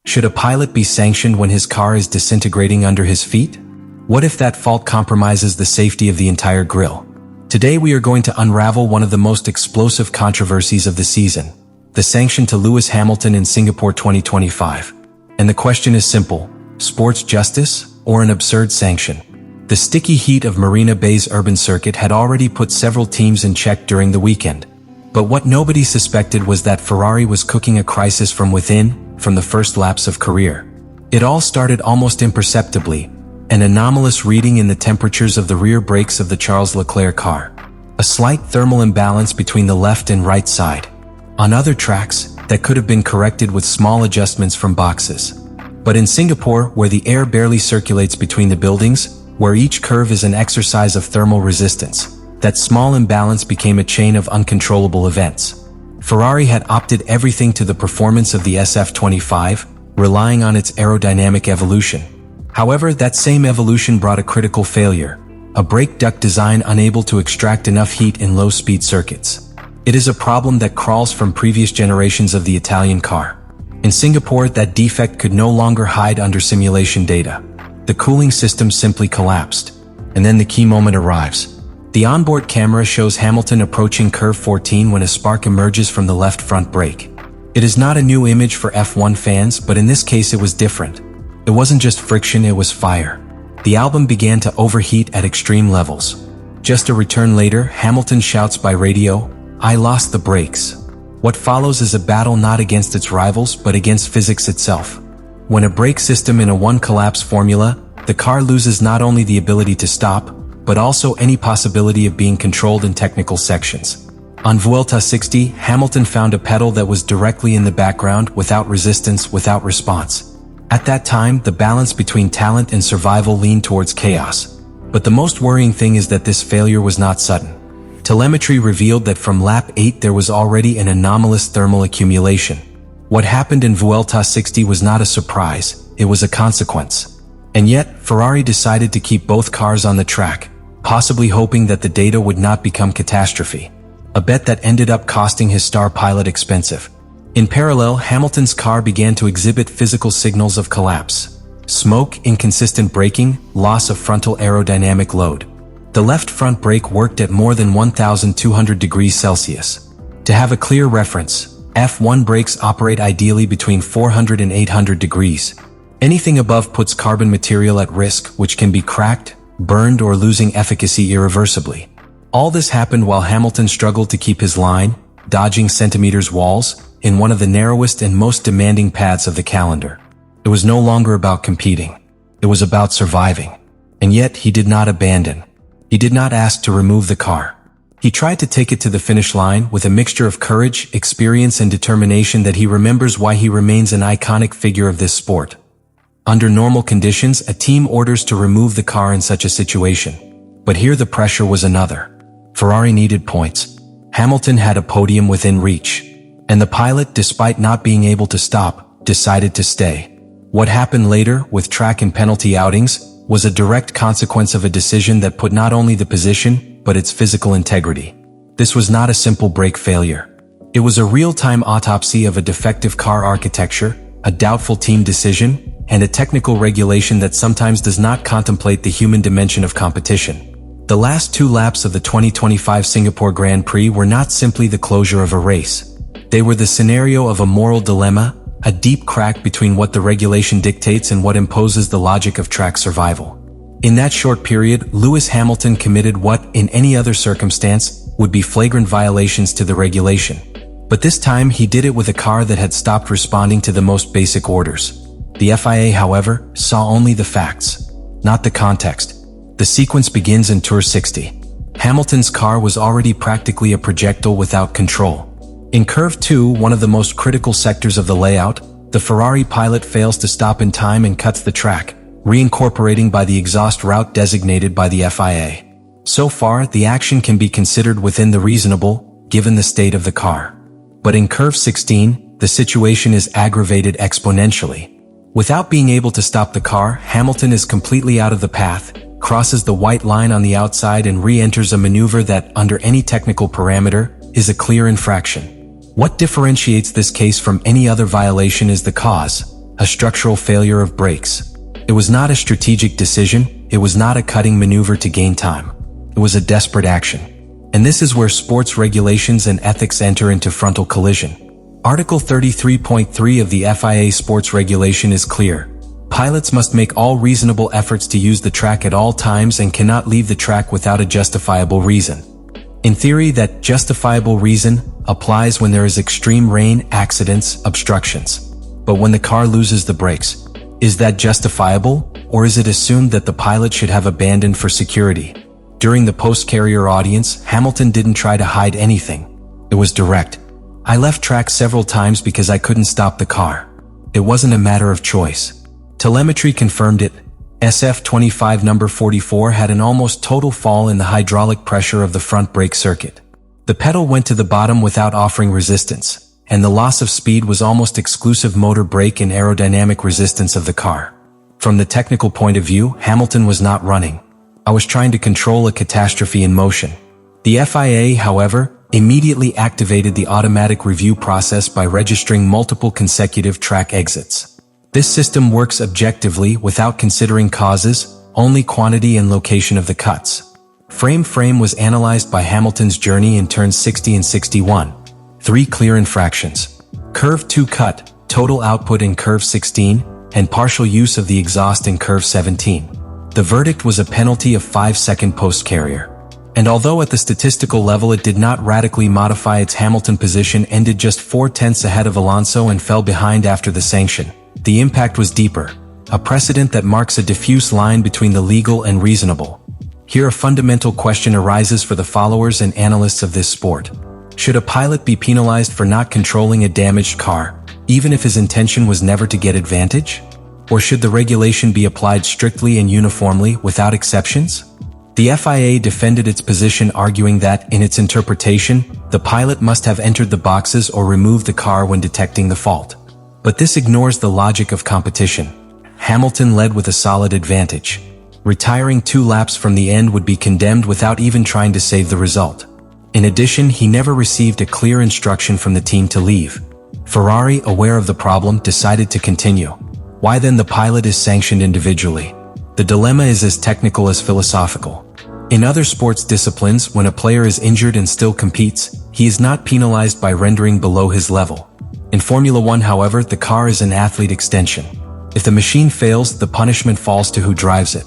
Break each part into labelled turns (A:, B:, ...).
A: Should a pilot be sanctioned when his car is disintegrating under his feet? What if that fault compromises the safety of the entire grille? Today we are going to unravel one of the most explosive controversies of the season, the sanction to Lewis Hamilton in Singapore 2025. And the question is simple: sports justice or an absurd sanction? The sticky heat of Marina Bay's urban circuit had already put several teams in check during the weekend. But what nobody suspected was that Ferrari was cooking a crisis from within, from the first laps of career. It all started almost imperceptibly, an anomalous reading in the temperatures of the rear brakes of the Charles Leclerc car. A slight thermal imbalance between the left and right side. On other tracks, that could have been corrected with small adjustments from boxes. But in Singapore, where the air barely circulates between the buildings, where each curve is an exercise of thermal resistance, that small imbalance became a chain of uncontrollable events. Ferrari had opted everything to the performance of the SF-25, relying on its aerodynamic evolution. However, that same evolution brought a critical failure, a brake duct design unable to extract enough heat in low-speed circuits. It is a problem that crawls from previous generations of the Italian car. In Singapore, that defect could no longer hide under simulation data. The cooling system simply collapsed. And then the key moment arrives. The onboard camera shows Hamilton approaching curve 14 when a spark emerges from the left front brake. It is not a new image for F1 fans, but in this case it was different. It wasn't just friction, it was fire. The album began to overheat at extreme levels. Just a return later, Hamilton shouts by radio, "I lost the brakes." What follows is a battle not against its rivals, but against physics itself. When a brake system in a one-collapse formula, the car loses not only the ability to stop, but also any possibility of being controlled in technical sections. On Vuelta 60, Hamilton found a pedal that was directly in the background, without resistance, without response. At that time, the balance between talent and survival leaned towards chaos. But the most worrying thing is that this failure was not sudden. Telemetry revealed that from lap 8 there was already an anomalous thermal accumulation. What happened in Vuelta 60 was not a surprise, it was a consequence. And yet, Ferrari decided to keep both cars on the track, possibly hoping that the data would not become catastrophe. A bet that ended up costing his star pilot expensive. In parallel, Hamilton's car began to exhibit physical signals of collapse. Smoke, inconsistent braking, loss of frontal aerodynamic load. The left front brake worked at more than 1,200 degrees Celsius. To have a clear reference, F1 brakes operate ideally between 400 and 800 degrees. Anything above puts carbon material at risk, which can be cracked, burned, or losing efficacy irreversibly. All this happened while Hamilton struggled to keep his line, dodging centimeters walls, in one of the narrowest and most demanding paths of the calendar. It was no longer about competing. It was about surviving. And yet, he did not abandon. He did not ask to remove the car. He tried to take it to the finish line with a mixture of courage, experience, and determination that he remembers why he remains an iconic figure of this sport. Under normal conditions, a team orders to remove the car in such a situation. But here the pressure was another. Ferrari needed points. Hamilton had a podium within reach. And the pilot, despite not being able to stop, decided to stay. What happened later, with track and penalty outings, was a direct consequence of a decision that put not only the position, but its physical integrity. This was not a simple brake failure. It was a real-time autopsy of a defective car architecture, a doubtful team decision, and a technical regulation that sometimes does not contemplate the human dimension of competition. The last 2 laps of the 2025 Singapore Grand Prix were not simply the closure of a race. They were the scenario of a moral dilemma, a deep crack between what the regulation dictates and what imposes the logic of track survival. In that short period, Lewis Hamilton committed what, in any other circumstance, would be flagrant violations to the regulation. But this time he did it with a car that had stopped responding to the most basic orders. The FIA, however, saw only the facts, not the context. The sequence begins in Tour 60. Hamilton's car was already practically a projectile without control. In Curve 2, one of the most critical sectors of the layout, the Ferrari pilot fails to stop in time and cuts the track, reincorporating by the exhaust route designated by the FIA. So far, the action can be considered within the reasonable, given the state of the car. But in Curve 16, the situation is aggravated exponentially. Without being able to stop the car, Hamilton is completely out of the path, crosses the white line on the outside and re-enters a maneuver that, under any technical parameter, is a clear infraction. What differentiates this case from any other violation is the cause, a structural failure of brakes. It was not a strategic decision, it was not a cutting maneuver to gain time. It was a desperate action. And this is where sports regulations and ethics enter into frontal collision. Article 33.3 of the FIA sports regulation is clear. Pilots must make all reasonable efforts to use the track at all times and cannot leave the track without a justifiable reason. In theory, that justifiable reason applies when there is extreme rain, accidents, obstructions. But when the car loses the brakes, is that justifiable, or is it assumed that the pilot should have abandoned for security? During the post-carrier audience, Hamilton didn't try to hide anything. It was direct. I left track several times because I couldn't stop the car. It wasn't a matter of choice. Telemetry confirmed it. SF-25 number 44 had an almost total fall in the hydraulic pressure of the front brake circuit. The pedal went to the bottom without offering resistance, and the loss of speed was almost exclusive motor brake and aerodynamic resistance of the car. From the technical point of view, Hamilton was not running. I was trying to control a catastrophe in motion. The FIA, however, immediately activated the automatic review process by registering multiple consecutive track exits. This system works objectively without considering causes, only quantity and location of the cuts. Frame was analyzed by Hamilton's journey in turns 60 and 61. 3 clear infractions. Curve 2 cut, total output in curve 16, and partial use of the exhaust in curve 17. The verdict was a penalty of 5-second post-carrier. And although at the statistical level it did not radically modify its Hamilton position, ended just 4/10 ahead of Alonso and fell behind after the sanction, the impact was deeper, a precedent that marks a diffuse line between the legal and reasonable. Here a fundamental question arises for the followers and analysts of this sport. Should a pilot be penalized for not controlling a damaged car, even if his intention was never to get advantage? Or should the regulation be applied strictly and uniformly without exceptions? The FIA defended its position, arguing that, in its interpretation, the pilot must have entered the boxes or removed the car when detecting the fault. But this ignores the logic of competition. Hamilton led with a solid advantage. Retiring 2 laps from the end would be condemned without even trying to save the result. In addition, he never received a clear instruction from the team to leave. Ferrari, aware of the problem, decided to continue. Why then the pilot is sanctioned individually? The dilemma is as technical as philosophical. In other sports disciplines, when a player is injured and still competes, he is not penalized by rendering below his level. In Formula 1, however, the car is an athlete extension. If the machine fails, the punishment falls to who drives it.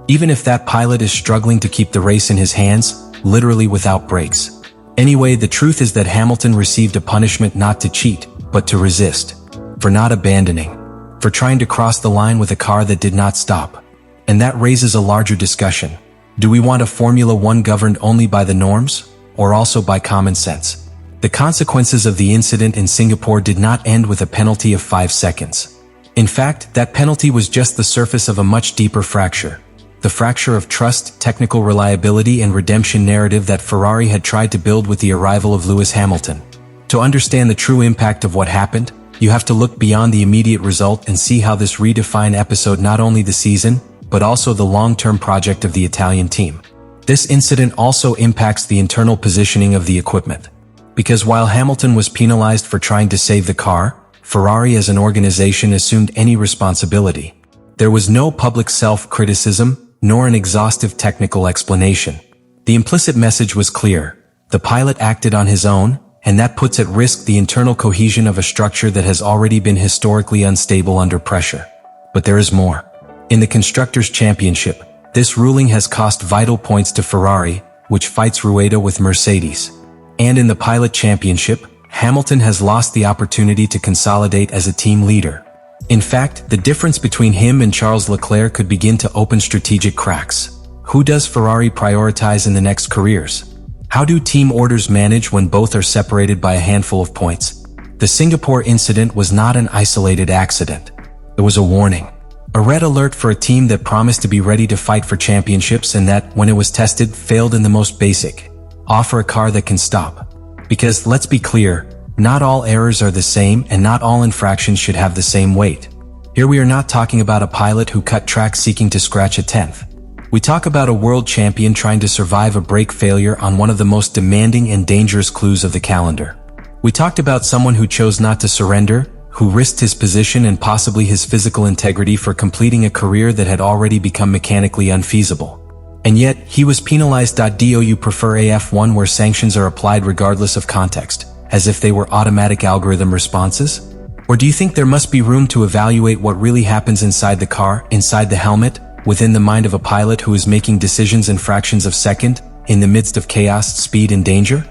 A: Even if that pilot is struggling to keep the race in his hands, literally without brakes. Anyway, the truth is that Hamilton received a punishment not to cheat, but to resist. For not abandoning. For trying to cross the line with a car that did not stop. And that raises a larger discussion. Do we want a Formula 1 governed only by the norms, or also by common sense? The consequences of the incident in Singapore did not end with a penalty of 5 seconds. In fact, that penalty was just the surface of a much deeper fracture. The fracture of trust, technical reliability, and redemption narrative that Ferrari had tried to build with the arrival of Lewis Hamilton. To understand the true impact of what happened, you have to look beyond the immediate result and see how this redefined episode not only the season, but also the long-term project of the Italian team. This incident also impacts the internal positioning of the equipment. Because while Hamilton was penalized for trying to save the car, Ferrari as an organization assumed any responsibility. There was no public self-criticism, nor an exhaustive technical explanation. The implicit message was clear. The pilot acted on his own, and that puts at risk the internal cohesion of a structure that has already been historically unstable under pressure. But there is more. In the Constructors' Championship, this ruling has cost vital points to Ferrari, which fights Rueda with Mercedes. And in the Pilot Championship, Hamilton has lost the opportunity to consolidate as a team leader. In fact, the difference between him and Charles Leclerc could begin to open strategic cracks. Who does Ferrari prioritize in the next careers? How do team orders manage when both are separated by a handful of points? The Singapore incident was not an isolated accident. It was a warning. A red alert for a team that promised to be ready to fight for championships and that, when it was tested, failed in the most basic. Offer a car that can stop. Because, let's be clear, not all errors are the same and not all infractions should have the same weight. Here we are not talking about a pilot who cut track seeking to scratch a 10th. We talk about a world champion trying to survive a brake failure on one of the most demanding and dangerous clues of the calendar. We talked about someone who chose not to surrender, who risked his position and possibly his physical integrity for completing a career that had already become mechanically unfeasible. And yet, he was penalized. Do you prefer a F1 where sanctions are applied regardless of context, as if they were automatic algorithm responses? Or do you think there must be room to evaluate what really happens inside the car, inside the helmet, within the mind of a pilot who is making decisions in fractions of a second, in the midst of chaos, speed, and danger?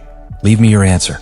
A: Leave me your answer.